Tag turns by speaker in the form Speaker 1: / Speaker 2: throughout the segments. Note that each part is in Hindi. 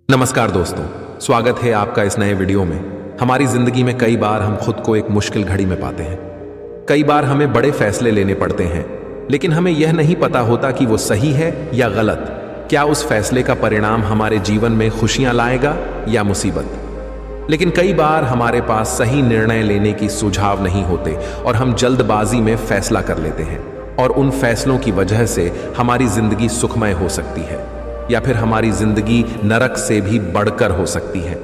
Speaker 1: नमस्कार दोस्तों, स्वागत है आपका इस नए वीडियो में। हमारी जिंदगी में कई बार हम खुद को एक मुश्किल घड़ी में पाते हैं। कई बार हमें बड़े फैसले लेने पड़ते हैं, लेकिन हमें यह नहीं पता होता कि वो सही है या गलत। क्या उस फैसले का परिणाम हमारे जीवन में खुशियां लाएगा या मुसीबत। लेकिन कई बार हमारे पास सही निर्णय लेने की सुझाव नहीं होते और हम जल्दबाजी में फैसला कर लेते हैं, और उन फैसलों की वजह से हमारी जिंदगी सुखमय हो सकती है या फिर हमारी जिंदगी नरक से भी बढ़कर हो सकती है।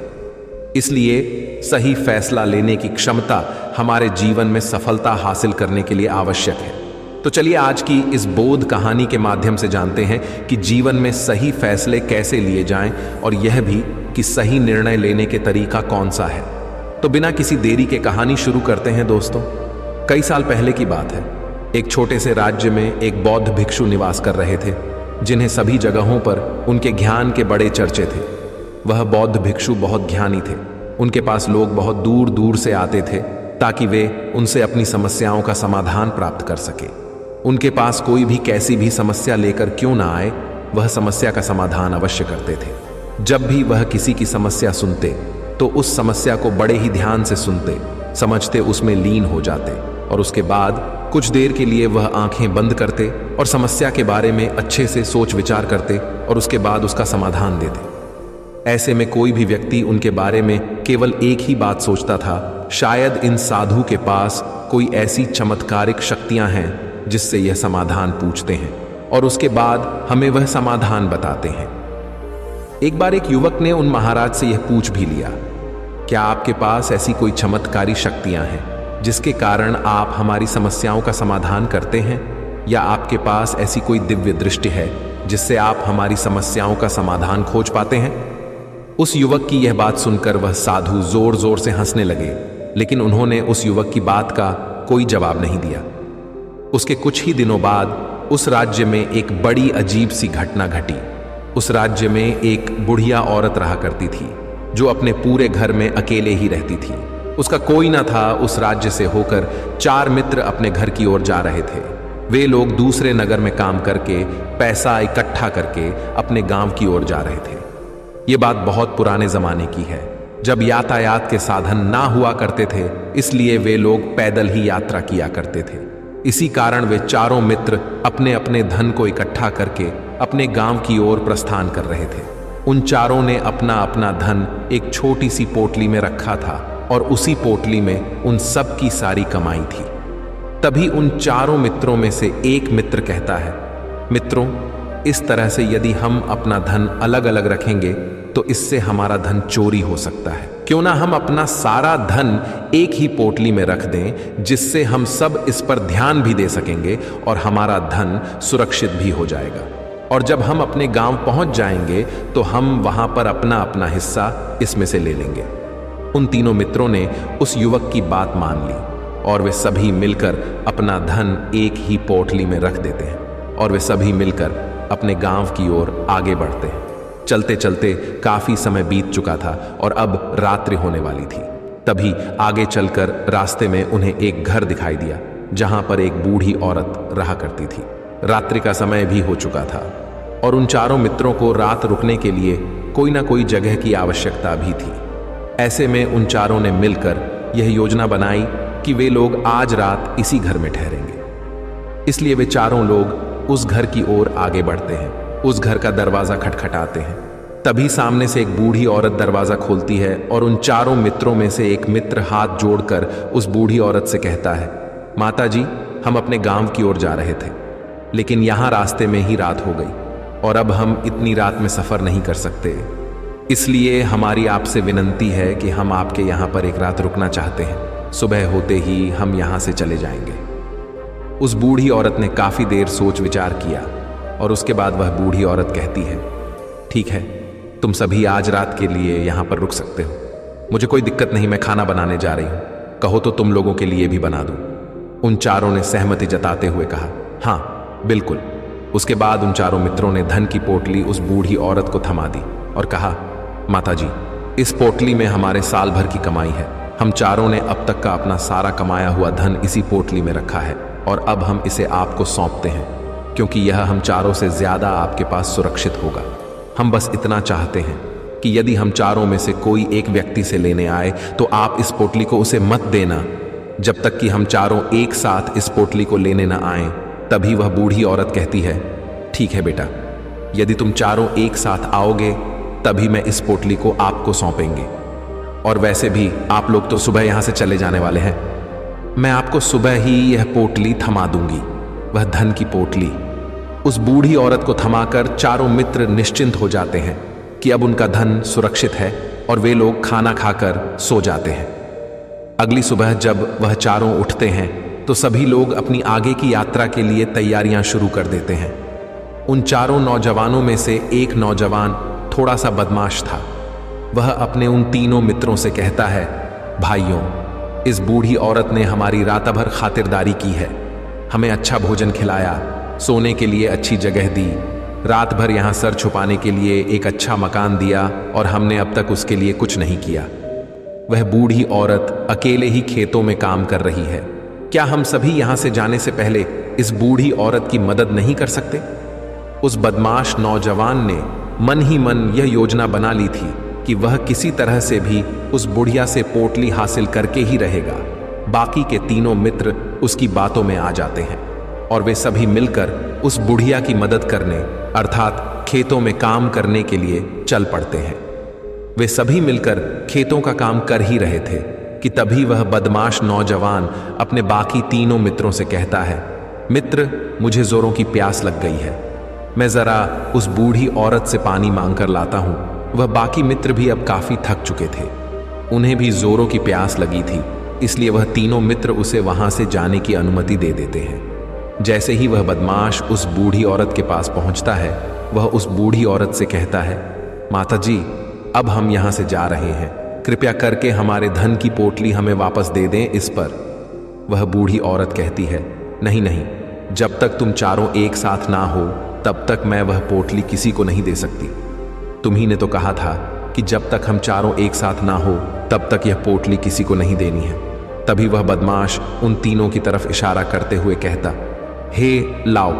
Speaker 1: इसलिए सही फैसला लेने की क्षमता हमारे जीवन में सफलता हासिल करने के लिए आवश्यक है। तो चलिए आज की इस बोध कहानी के माध्यम से जानते हैं कि जीवन में सही फैसले कैसे लिए जाएं, और यह भी कि सही निर्णय लेने के तरीका कौन सा है। तो बिना किसी देरी के कहानी शुरू करते हैं दोस्तों। कई साल पहले की बात है। एक छोटे से राज्य में एक बौद्ध भिक्षु निवास कर रहे थे, जिन्हें सभी जगहों पर उनके ज्ञान के बड़े चर्चे थे। वह बौद्ध भिक्षु बहुत ज्ञानी थे। उनके पास लोग बहुत दूर दूर से आते थे ताकि वे उनसे अपनी समस्याओं का समाधान प्राप्त कर सके। उनके पास कोई भी कैसी भी समस्या लेकर क्यों ना आए, वह समस्या का समाधान अवश्य करते थे। जब भी वह किसी की समस्या सुनते तो उस समस्या को बड़े ही ध्यान से सुनते, समझते, उसमें लीन हो जाते, और उसके बाद कुछ देर के लिए वह आंखें बंद करते और समस्या के बारे में अच्छे से सोच विचार करते और उसके बाद उसका समाधान देते। ऐसे में कोई भी व्यक्ति उनके बारे में केवल एक ही बात सोचता था, शायद इन साधु के पास कोई ऐसी चमत्कारिक शक्तियां हैं जिससे यह समाधान पूछते हैं और उसके बाद हमें वह समाधान बताते हैं। एक बार एक युवक ने उन महाराज से यह पूछ भी लिया, क्या आपके पास ऐसी कोई चमत्कारी शक्तियां हैं जिसके कारण आप हमारी समस्याओं का समाधान करते हैं, या आपके पास ऐसी कोई दिव्य दृष्टि है जिससे आप हमारी समस्याओं का समाधान खोज पाते हैं। उस युवक की यह बात सुनकर वह साधु जोर जोर से हंसने लगे, लेकिन उन्होंने उस युवक की बात का कोई जवाब नहीं दिया। उसके कुछ ही दिनों बाद उस राज्य में एक बड़ी अजीब सी घटना घटी। उस राज्य में एक बुढ़िया औरत रहा करती थी, जो अपने पूरे घर में अकेले ही रहती थी। उसका कोई ना था। उस राज्य से होकर 4 मित्र अपने घर की ओर जा रहे थे। वे लोग दूसरे नगर में काम करके पैसा इकट्ठा करके अपने गांव की ओर जा रहे थे। ये बात बहुत पुराने जमाने की है, जब यातायात के साधन ना हुआ करते थे, इसलिए वे लोग पैदल ही यात्रा किया करते थे। इसी कारण वे चारों मित्र अपने अपने धन को इकट्ठा करके अपने गांव की ओर प्रस्थान कर रहे थे। उन चारों ने अपना अपना धन एक छोटी सी पोटली में रखा था, और उसी पोटली में उन सब की सारी कमाई थी। तभी उन चारों मित्रों में से एक मित्र कहता है, मित्रों, इस तरह से यदि हम अपना धन अलग अलग रखेंगे तो इससे हमारा धन चोरी हो सकता है। क्यों ना हम अपना सारा धन एक ही पोटली में रख दें, जिससे हम सब इस पर ध्यान भी दे सकेंगे और हमारा धन सुरक्षित भी हो जाएगा। और जब हम अपने गांव पहुंच जाएंगे तो हम वहां पर अपना अपना हिस्सा इसमें से ले लेंगे। उन तीनों मित्रों ने उस युवक की बात मान ली और वे सभी मिलकर अपना धन एक ही पोटली में रख देते हैं, और वे सभी मिलकर अपने गांव की ओर आगे बढ़ते हैं। चलते चलते काफी समय बीत चुका था और अब रात्रि होने वाली थी। तभी आगे चलकर रास्ते में उन्हें एक घर दिखाई दिया, जहां पर एक बूढ़ी औरत रहा करती थी। रात्रि का समय भी हो चुका था और उन चारों मित्रों को रात रुकने के लिए कोई ना कोई जगह की आवश्यकता भी थी। ऐसे में उन चारों ने मिलकर यह योजना बनाई कि वे लोग आज रात इसी घर में ठहरेंगे। इसलिए वे चारों लोग उस घर की ओर आगे बढ़ते हैं। उस घर का दरवाजा खटखटाते हैं। तभी सामने से एक बूढ़ी औरत दरवाजा खोलती है और उन चारों मित्रों में से एक मित्र हाथ जोड़कर उस बूढ़ी औरत से कहता है, माता जी, हम अपने गांव की ओर जा रहे थे, लेकिन यहां रास्ते में ही रात हो गई और अब हम इतनी रात में सफर नहीं कर सकते। इसलिए हमारी आपसे विनंती है कि हम आपके यहाँ पर एक रात रुकना चाहते हैं। सुबह होते ही हम यहाँ से चले जाएंगे। उस बूढ़ी औरत ने काफी देर सोच विचार किया और उसके बाद वह बूढ़ी औरत कहती है, ठीक है, तुम सभी आज रात के लिए यहाँ पर रुक सकते हो। मुझे कोई दिक्कत नहीं, मैं खाना बनाने जा रही हूँ। कहो तो तुम लोगों के लिए भी बना दूँ। उन चारों ने सहमति जताते हुए कहा, हाँ बिल्कुल। उसके बाद उन चारों मित्रों ने धन की पोटली उस बूढ़ी औरत को थमा दी और कहा, माता जी, इस पोटली में हमारे साल भर की कमाई है। हम चारों ने अब तक का अपना सारा कमाया हुआ धन इसी पोटली में रखा है और अब हम इसे आपको सौंपते हैं, क्योंकि यह हम चारों से ज्यादा आपके पास सुरक्षित होगा। हम बस इतना चाहते हैं कि यदि हम चारों में से कोई एक व्यक्ति से लेने आए तो आप इस पोटली को उसे मत देना जब तक कि हम चारों एक साथ इस पोटली को लेने न आए। तभी वह बूढ़ी औरत कहती है, ठीक है बेटा, यदि तुम चारों एक साथ आओगे तभी मैं इस पोटली को आपको सौंपेंगे। और वैसे भी आप लोग तो सुबह यहां से चले जाने वाले हैं, मैं आपको सुबह ही यह पोटली थमा दूंगी, वह धन की पोटली। उस बूढ़ी औरत को थमाकर चारों मित्र निश्चिंत हो जाते हैं कि अब उनका धन सुरक्षित है और वे लोग खाना खाकर सो जाते हैं। अगली सुबह जब वह चारों उठते हैं तो सभी लोग अपनी आगे की यात्रा के लिए तैयारियां शुरू कर देते हैं। उन चारों नौजवानों में से एक नौजवान थोड़ा सा बदमाश था। वह अपने उन तीनों मित्रों से कहता है, भाइयों, इस बूढ़ी औरत ने हमारी रात भर खातिरदारी की है, हमें अच्छा भोजन खिलाया, सोने के लिए अच्छी जगह दी, रात भर यहाँ सर छुपाने के लिए एक अच्छा मकान दिया और हमने अब तक उसके लिए कुछ नहीं किया। वह बूढ़ी औरत अकेले ही खेतों में काम कर रही है। क्या हम सभी यहाँ से जाने से पहले इस बूढ़ी औरत की मदद नहीं कर सकते? उस बदमाश नौजवान ने मन ही मन यह योजना बना ली थी कि वह किसी तरह से भी उस बुढ़िया से पोटली हासिल करके ही रहेगा। बाकी के तीनों मित्र उसकी बातों में आ जाते हैं और वे सभी मिलकर उस बुढ़िया की मदद करने अर्थात खेतों में काम करने के लिए चल पड़ते हैं। वे सभी मिलकर खेतों का काम कर ही रहे थे कि तभी वह बदमाश नौजवान अपने बाकी तीनों मित्रों से कहता है, मित्र, मुझे जोरों की प्यास लग गई है, मैं जरा उस बूढ़ी औरत से पानी मांग कर लाता हूं। वह बाकी मित्र भी अब काफी थक चुके थे, उन्हें भी जोरों की प्यास लगी थी, इसलिए वह तीनों मित्र उसे वहां से जाने की अनुमति दे देते हैं। जैसे ही वह बदमाश उस बूढ़ी औरत के पास पहुंचता है, वह उस बूढ़ी औरत से कहता है, माता जी, अब हम यहां से जा रहे हैं, कृपया करके हमारे धन की पोटली हमें वापस दे दें। इस पर वह बूढ़ी औरत कहती है, नहीं नहीं, जब तक तुम चारों एक साथ ना हो तब तक मैं वह पोटली किसी को नहीं दे सकती। तुम्ही ने तो कहा था कि जब तक हम चारों एक साथ ना हो तब तक यह पोटली किसी को नहीं देनी है। तभी वह बदमाश उन तीनों की तरफ इशारा करते हुए कहता, हे लाओ।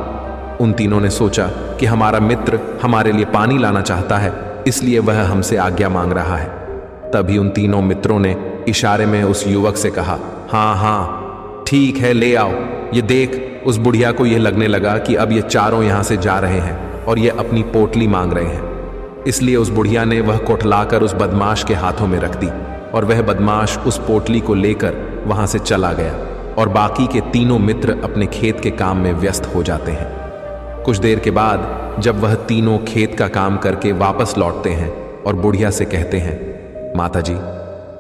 Speaker 1: उन तीनों ने सोचा कि हमारा मित्र हमारे लिए पानी लाना चाहता है, इसलिए वह हमसे आज्ञा मांग रहा है। तभी उन तीनों मित्रों ने इशारे में उस युवक से कहा, हाँ हाँ ठीक है, ले आओ। ये देख, उस बुढ़िया को यह लगने लगा कि अब ये चारों यहां से जा रहे हैं और ये अपनी पोटली मांग रहे हैं, इसलिए उस बुढ़िया ने वह कोटलाकर उस बदमाश के हाथों में रख दी और वह बदमाश उस पोटली को लेकर वहां से चला गया और बाकी के तीनों मित्र अपने खेत के काम में व्यस्त हो जाते हैं। कुछ देर के बाद जब वह तीनों खेत का काम करके वापस लौटते हैं और बुढ़िया से कहते हैं, माता जी,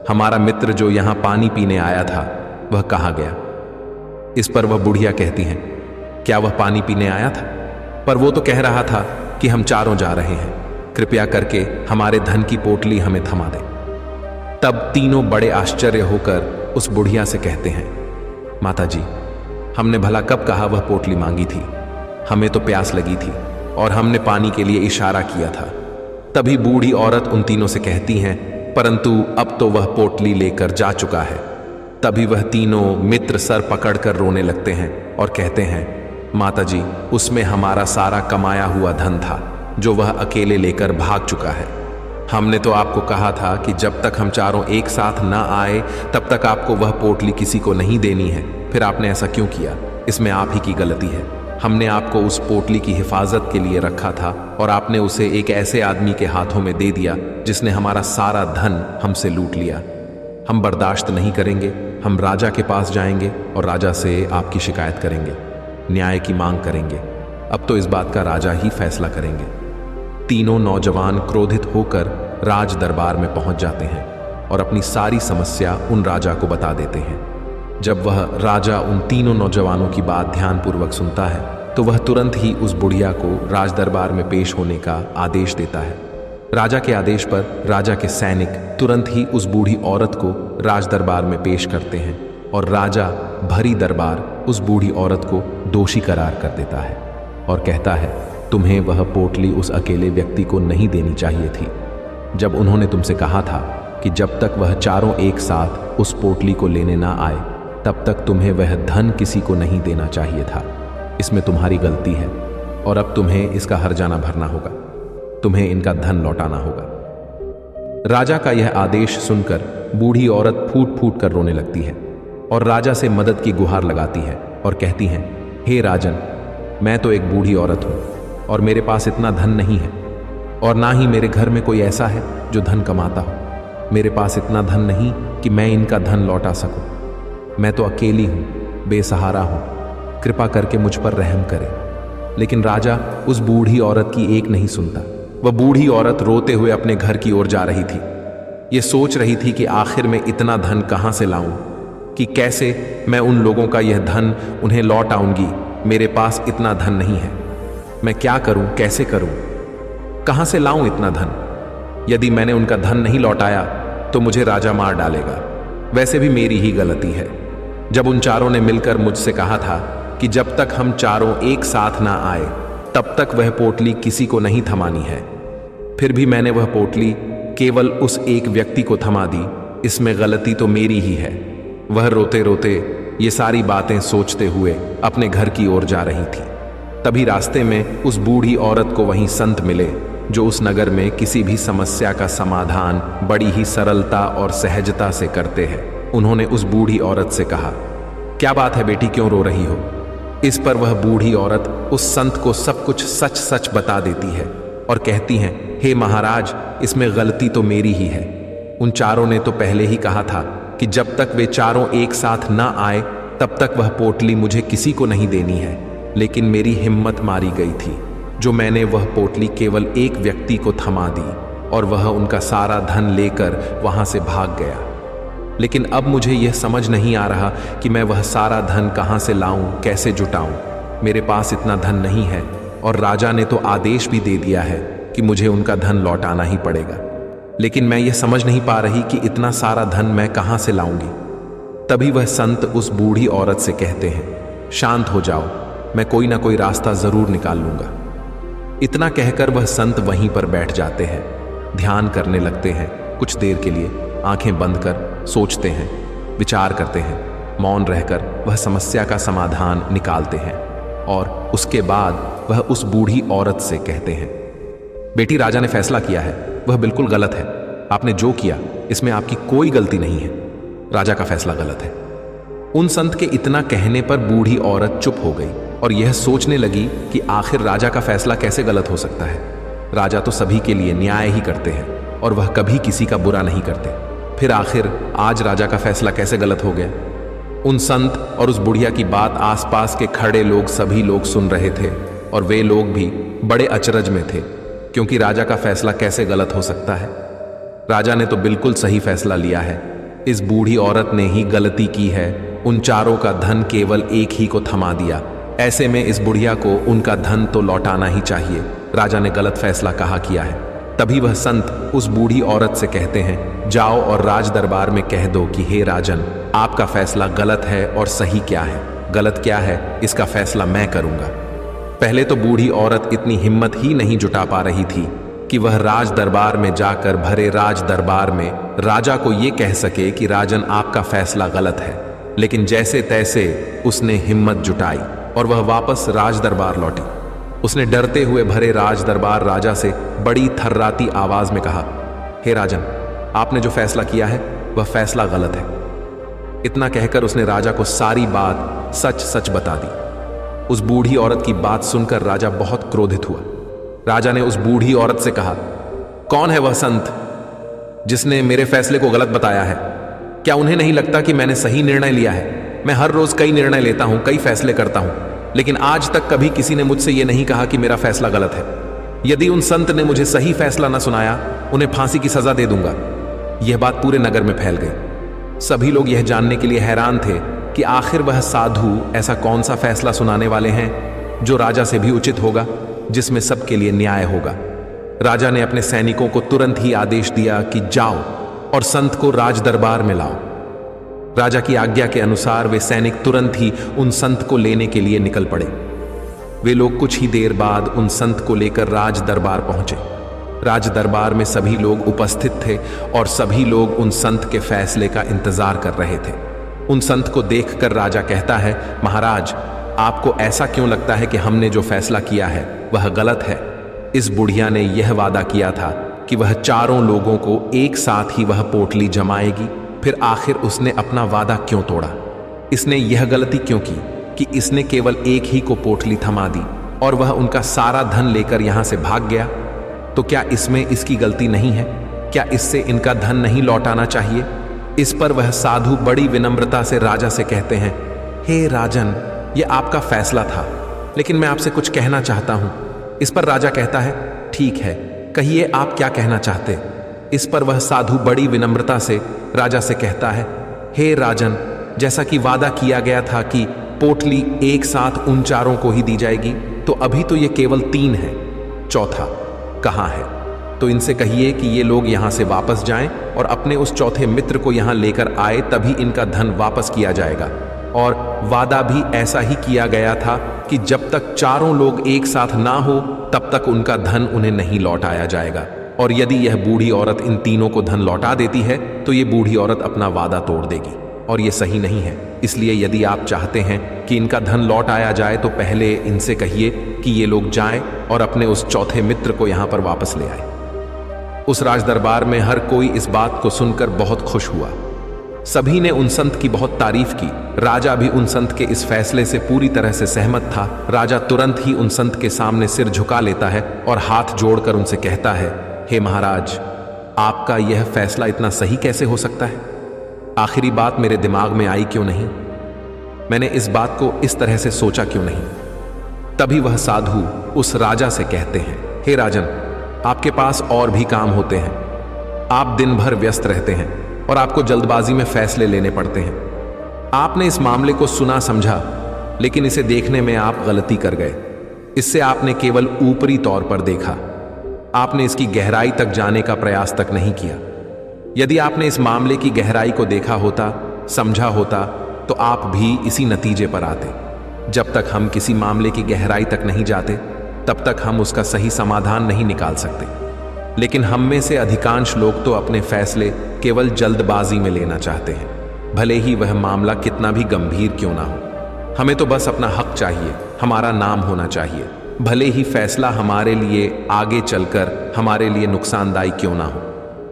Speaker 1: हमारा मित्र जो यहां पानी पीने आया था वह कहाँ गया? इस पर वह बुढ़िया कहती हैं, क्या वह पानी पीने आया था? पर वो तो कह रहा था कि हम चारों जा रहे हैं, कृपया करके हमारे धन की पोटली हमें थमा दें। तब तीनों बड़े आश्चर्य होकर उस बुढ़िया से कहते हैं, माता जी, हमने भला कब कहा वह पोटली मांगी थी? हमें तो प्यास लगी थी और हमने पानी के लिए इशारा किया था। तभी बूढ़ी औरत उन तीनों से कहती हैं, परंतु अब तो वह पोटली लेकर जा चुका है। तभी वह तीनों मित्र सर पकड़कर रोने लगते हैं और कहते हैं, माता जी, उसमें हमारा सारा कमाया हुआ धन था जो वह अकेले लेकर भाग चुका है। हमने तो आपको कहा था कि जब तक हम चारों एक साथ ना आए तब तक आपको वह पोटली किसी को नहीं देनी है, फिर आपने ऐसा क्यों किया? इसमें आप ही की गलती है। हमने आपको उस पोटली की हिफाजत के लिए रखा था और आपने उसे एक ऐसे आदमी के हाथों में दे दिया जिसने हमारा सारा धन हमसे लूट लिया। हम बर्दाश्त नहीं करेंगे, हम राजा के पास जाएंगे और राजा से आपकी शिकायत करेंगे, न्याय की मांग करेंगे। अब तो इस बात का राजा ही फैसला करेंगे। तीनों नौजवान क्रोधित होकर राज दरबार में पहुंच जाते हैं और अपनी सारी समस्या उन राजा को बता देते हैं। जब वह राजा उन तीनों नौजवानों की बात ध्यानपूर्वक सुनता है तो वह तुरंत ही उस बुढ़िया को राज दरबार में पेश होने का आदेश देता है। राजा के आदेश पर राजा के सैनिक तुरंत ही उस बूढ़ी औरत को राज दरबार में पेश करते हैं और राजा भरी दरबार उस बूढ़ी औरत को दोषी करार कर देता है और कहता है, तुम्हें वह पोटली उस अकेले व्यक्ति को नहीं देनी चाहिए थी। जब उन्होंने तुमसे कहा था कि जब तक वह चारों एक साथ उस पोटली को लेने ना आए तब तक तुम्हें वह धन किसी को नहीं देना चाहिए था। इसमें तुम्हारी गलती है और अब तुम्हें इसका हर्जाना भरना होगा, तुम्हें इनका धन लौटाना होगा। राजा का यह आदेश सुनकर बूढ़ी औरत फूट फूट कर रोने लगती है और राजा से मदद की गुहार लगाती है और कहती हैं, हे राजन, मैं तो एक बूढ़ी औरत हूं और मेरे पास इतना धन नहीं है और ना ही मेरे घर में कोई ऐसा है जो धन कमाता हो। मेरे पास इतना धन नहीं कि मैं इनका धन लौटा सकूं। मैं तो अकेली हूं, बेसहारा हूं, कृपा करके मुझ पर रहम करें। लेकिन राजा उस बूढ़ी औरत की एक नहीं सुनता। वह बूढ़ी औरत रोते हुए अपने घर की ओर जा रही थी। ये सोच रही थी कि आखिर मैं इतना धन कहां से लाऊं, कि कैसे मैं उन लोगों का यह धन उन्हें लौट आऊंगी। मेरे पास इतना धन नहीं है। मैं क्या करूं, कैसे करूं, कहां से लाऊं इतना धन? यदि मैंने उनका धन नहीं लौटाया तो मुझे राजा मार डालेगा। वैसे भी मेरी ही गलती है। जब उन चारों ने मिलकर मुझसे कहा था कि जब तक हम चारों एक साथ ना आए तब तक वह पोटली किसी को नहीं थमानी है, फिर भी मैंने वह पोटली केवल उस एक व्यक्ति को थमा दी। इसमें गलती तो मेरी ही है। वह रोते रोते ये सारी बातें सोचते हुए अपने घर की ओर जा रही थी। तभी रास्ते में उस बूढ़ी औरत को वहीं संत मिले जो उस नगर में किसी भी समस्या का समाधान बड़ी ही सरलता और सहजता से करते हैं। उन्होंने उस बूढ़ी औरत से कहा, क्या बात है बेटी, क्यों रो रही हो? इस पर वह बूढ़ी औरत उस संत को सब कुछ सच सच बता देती है और कहती हैं, हे महाराज, इसमें गलती तो मेरी ही है। उन चारों ने तो पहले ही कहा था कि जब तक वे चारों एक साथ ना आए तब तक वह पोटली मुझे किसी को नहीं देनी है। लेकिन मेरी हिम्मत मारी गई थी जो मैंने वह पोटली केवल एक व्यक्ति को थमा दी और वह उनका सारा धन लेकर वहां से भाग गया। लेकिन अब मुझे यह समझ नहीं आ रहा कि मैं वह सारा धन कहां से लाऊं, कैसे जुटाऊं। मेरे पास इतना धन नहीं है और राजा ने तो आदेश भी दे दिया है कि मुझे उनका धन लौटाना ही पड़ेगा। लेकिन मैं ये समझ नहीं पा रही कि इतना सारा धन मैं कहां से लाऊंगी। तभी वह संत उस बूढ़ी औरत से कहते हैं, शांत हो जाओ, मैं कोई ना कोई रास्ता जरूर निकाल लूंगा। इतना कहकर वह संत वहीं पर बैठ जाते हैं, ध्यान करने लगते हैं। कुछ देर के लिए आंखें बंद कर सोचते हैं, विचार करते हैं। मौन रहकर वह समस्या का समाधान निकालते हैं और उसके बाद वह उस बूढ़ी औरत से कहते हैं, बेटी, राजा ने फैसला किया है, वह बिल्कुल गलत है। आपने जो किया इसमें आपकी कोई गलती नहीं है। राजा का फैसला गलत है। उन संत के इतना कहने पर बूढ़ी औरत चुप हो गई और यह सोचने लगी कि आखिर राजा का फैसला कैसे गलत हो सकता है। राजा तो सभी के लिए न्याय ही करते हैं और वह कभी किसी का बुरा नहीं करते। फिर आखिर आज राजा का फैसला कैसे गलत हो गया? उन संत और उस बुढ़िया की बात आसपास के खड़े लोग सभी लोग सुन रहे थे और वे लोग भी बड़े अचरज में थे, क्योंकि राजा का फैसला कैसे गलत हो सकता है? राजा ने तो बिल्कुल सही फैसला लिया है। इस बूढ़ी औरत ने ही गलती की है, उन चारों का धन केवल एक ही को थमा दिया। ऐसे में इस बुढ़िया को उनका धन तो लौटाना ही चाहिए। राजा ने गलत फैसला कहा किया है। तभी वह संत उस बूढ़ी औरत से कहते हैं, जाओ और राज दरबार में कह दो कि हे राजन, आपका फैसला गलत है और सही क्या है, गलत क्या है, इसका फैसला मैं करूंगा। पहले तो बूढ़ी औरत इतनी हिम्मत ही नहीं जुटा पा रही थी कि वह राज दरबार में जाकर भरे राज दरबार में राजा को यह कह सके कि राजन, आपका फैसला गलत है। लेकिन जैसे तैसे उसने हिम्मत जुटाई और वह वापस राज दरबार लौटी। उसने डरते हुए भरे राज दरबार राजा से बड़ी थर्राती आवाज में कहा, हे राजन, आपने जो फैसला किया है वह फैसला गलत है। इतना कहकर उसने राजा को सारी बात सच सच बता दी। उस बूढ़ी औरत की बात सुनकर राजा बहुत क्रोधित हुआ। राजा ने उस बूढ़ी औरत से कहा, कौन है वह संत जिसने मेरे फैसले को गलत बताया है? क्या उन्हें नहीं लगता कि मैंने सही निर्णय लिया है? मैं हर रोज कई निर्णय लेता हूं, कई फैसले करता हूं, लेकिन आज तक कभी किसी ने मुझसे यह नहीं कहा कि मेरा फैसला गलत है। यदि उन संत ने मुझे सही फैसला न सुनाया, उन्हें फांसी की सजा दे दूंगा। यह बात पूरे नगर में फैल गई। सभी लोग यह जानने के लिए हैरान थे कि आखिर वह साधु ऐसा कौन सा फैसला सुनाने वाले हैं जो राजा से भी उचित होगा, जिसमें सबके लिए न्याय होगा। राजा ने अपने सैनिकों को तुरंत ही आदेश दिया कि जाओ और संत को राज दरबार में लाओ। राजा की आज्ञा के अनुसार वे सैनिक तुरंत ही उन संत को लेने के लिए निकल पड़े। वे लोग कुछ ही देर बाद उन संत को लेकर राज दरबार पहुंचे। राज दरबार में सभी लोग उपस्थित थे और सभी लोग उन संत के फैसले का इंतजार कर रहे थे। उन संत को देखकर राजा कहता है, महाराज, आपको ऐसा क्यों लगता है कि हमने जो फैसला किया है वह गलत है? इस बुढ़िया ने यह वादा किया था कि वह चारों लोगों को एक साथ ही वह पोटली जमाएगी, फिर आखिर उसने अपना वादा क्यों तोड़ा? इसने यह गलती क्यों की कि इसने केवल एक ही को पोटली थमा दी और वह उनका सारा धन लेकर यहां से भाग गया? तो क्या इसमें इसकी गलती नहीं है? क्या इससे इनका धन नहीं लौटाना चाहिए? इस पर वह साधु बड़ी विनम्रता से राजा से कहते हैं, हे राजन, यह आपका फैसला था, लेकिन मैं आपसे कुछ कहना चाहता हूं। इस पर राजा कहता है, ठीक है, कहिए आप क्या कहना चाहते? इस पर वह साधु बड़ी विनम्रता से राजा से कहता है, हे राजन, जैसा कि वादा किया गया था कि पोटली एक साथ उन चारों को ही दी जाएगी, तो अभी तो ये केवल 3 है, चौथा कहाँ है? तो इनसे कहिए कि ये लोग यहां से वापस जाएं और अपने उस चौथे मित्र को यहां लेकर आए, तभी इनका धन वापस किया जाएगा। और वादा भी ऐसा ही किया गया था कि जब तक चारों लोग एक साथ ना हो तब तक उनका धन उन्हें नहीं लौटाया जाएगा। और यदि यह बूढ़ी औरत इन तीनों को धन लौटा देती है तो ये बूढ़ी औरत अपना वादा तोड़ देगी, और ये सही नहीं है। इसलिए यदि आप चाहते हैं कि इनका धन लौट आया जाए तो पहले इनसे कहिए कि ये लोग जाएं और अपने उस चौथे मित्र को यहां पर वापस ले आए। उस राज दरबार में हर कोई इस बात को सुनकर बहुत खुश हुआ। सभी ने उन संत की बहुत तारीफ की। राजा भी उन संत के इस फैसले से पूरी तरह से सहमत था। राजा तुरंत ही उन संत के सामने सिर झुका लेता है और हाथ जोड़कर उनसे कहता है, हे महाराज, आपका यह फैसला इतना सही कैसे हो सकता है? आखिरी बात मेरे दिमाग में आई क्यों नहीं? मैंने इस बात को इस तरह से सोचा क्यों नहीं? तभी वह साधु उस राजा से कहते हैं, हे राजन, आपके पास और भी काम होते हैं। आप दिन भर व्यस्त रहते हैं और आपको जल्दबाजी में फैसले लेने पड़ते हैं। आपने इस मामले को सुना समझा, लेकिन इसे देखने में आप गलती कर गए। इससे आपने केवल ऊपरी तौर पर देखा, आपने इसकी गहराई तक जाने का प्रयास तक नहीं किया। यदि आपने इस मामले की गहराई को देखा होता, समझा होता, तो आप भी इसी नतीजे पर आते। जब तक हम किसी मामले की गहराई तक नहीं जाते, तब तक हम उसका सही समाधान नहीं निकाल सकते। लेकिन हम में से अधिकांश लोग तो अपने फैसले केवल जल्दबाजी में लेना चाहते हैं, भले ही वह मामला कितना भी गंभीर क्यों ना हो। हमें तो बस अपना हक चाहिए, हमारा नाम होना चाहिए, भले ही फैसला हमारे लिए आगे चलकर हमारे लिए नुकसानदायी क्यों ना हो।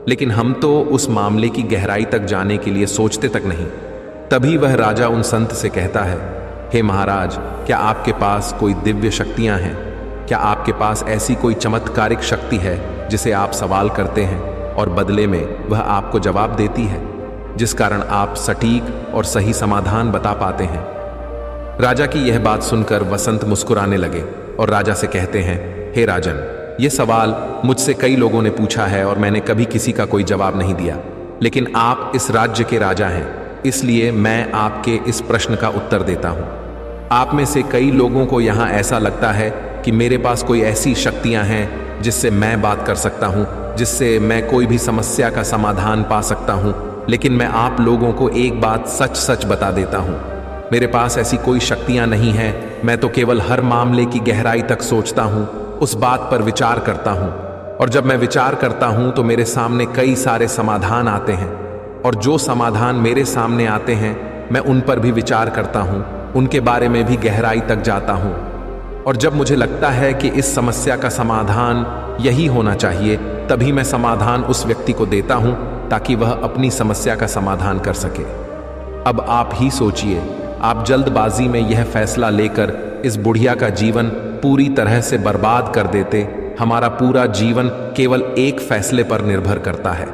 Speaker 1: लेकिन हम तो उस मामले की गहराई तक जाने के लिए सोचते तक नहीं। तभी वह राजा उन संत से कहता है, हे महाराज, क्या आपके पास कोई दिव्य शक्तियां हैं? क्या आपके पास ऐसी कोई चमत्कारिक शक्ति है जिसे आप सवाल करते हैं और बदले में वह आपको जवाब देती है, जिस कारण आप सटीक और सही समाधान बता पाते हैं? राजा की यह बात सुनकर वसंत मुस्कुराने लगे और राजा से कहते हैं, हे राजन, यह सवाल मुझसे कई लोगों ने पूछा है और मैंने कभी किसी का कोई जवाब नहीं दिया, लेकिन आप इस राज्य के राजा हैं, इसलिए मैं आपके इस प्रश्न का उत्तर देता हूं। आप में से कई लोगों को यहां ऐसा लगता है कि मेरे पास कोई ऐसी शक्तियां हैं जिससे मैं बात कर सकता हूं, जिससे मैं कोई भी समस्या का समाधान पा सकता हूं। लेकिन मैं आप लोगों को एक बात सच सच बता देता हूं, मेरे पास ऐसी कोई शक्तियां नहीं हैं। मैं तो केवल हर मामले की गहराई तक सोचता हूं, उस बात पर विचार करता हूं, और जब मैं विचार करता हूं तो मेरे सामने कई सारे समाधान आते हैं, और जो समाधान मेरे सामने आते हैं मैं उन पर भी विचार करता हूं, उनके बारे में भी गहराई तक जाता हूं। और जब मुझे लगता है कि इस समस्या का समाधान यही होना चाहिए, तभी मैं समाधान उस व्यक्ति को देता हूं ताकि वह अपनी समस्या का समाधान कर सके। अब आप ही सोचिए, आप जल्दबाजी में यह फैसला लेकर इस बुढ़िया का जीवन पूरी तरह से बर्बाद कर देते। हमारा पूरा जीवन केवल एक फैसले पर निर्भर करता है।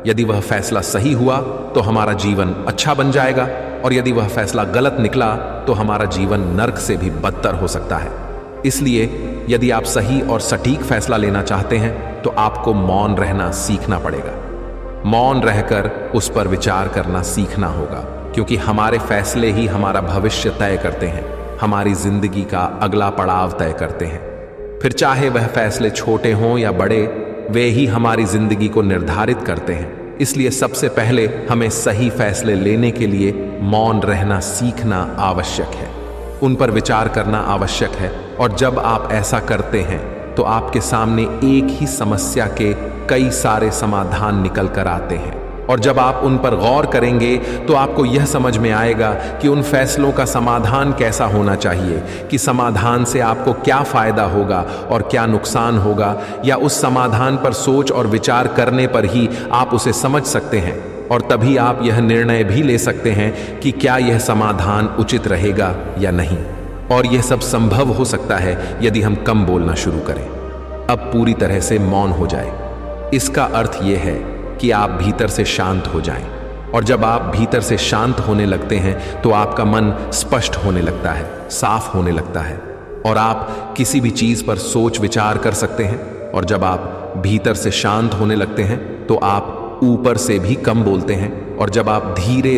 Speaker 1: यदि वह फैसला सही हुआ तो हमारा जीवन अच्छा बन जाएगा, और यदि वह फैसला गलत निकला तो हमारा जीवन नर्क से भी बदतर हो सकता है। इसलिए यदि आप सही और सटीक फैसला लेना चाहते हैं तो आपको मौन रहना सीखना पड़ेगा। मौन रहकर उस पर विचार करना सीखना होगा, क्योंकि हमारे फैसले ही हमारा भविष्य तय करते हैं, हमारी जिंदगी का अगला पड़ाव तय करते हैं। फिर चाहे वह फैसले छोटे हों या बड़े, वे ही हमारी जिंदगी को निर्धारित करते हैं। इसलिए सबसे पहले हमें सही फैसले लेने के लिए मौन रहना सीखना आवश्यक है, उन पर विचार करना आवश्यक है। और जब आप ऐसा करते हैं तो आपके सामने एक ही समस्या के कई सारे समाधान निकल कर आते हैं। और जब आप उन पर गौर करेंगे तो आपको यह समझ में आएगा कि उन फैसलों का समाधान कैसा होना चाहिए, कि समाधान से आपको क्या फायदा होगा और क्या नुकसान होगा, या उस समाधान पर सोच और विचार करने पर ही आप उसे समझ सकते हैं और तभी आप यह निर्णय भी ले सकते हैं कि क्या यह समाधान उचित रहेगा या नहीं। और यह सब संभव हो सकता है यदि हम कम बोलना शुरू करें, अब पूरी तरह से मौन हो जाए। इसका अर्थ यह है कि आप भीतर से शांत हो जाएं, और जब आप भीतर से शांत होने लगते हैं तो आपका मन स्पष्ट होने लगता है, साफ होने लगता है, और आप किसी भी चीज पर सोच विचार कर सकते हैं। और जब आप भीतर से शांत होने लगते हैं तो आप ऊपर से भी कम बोलते हैं, और जब आप धीरे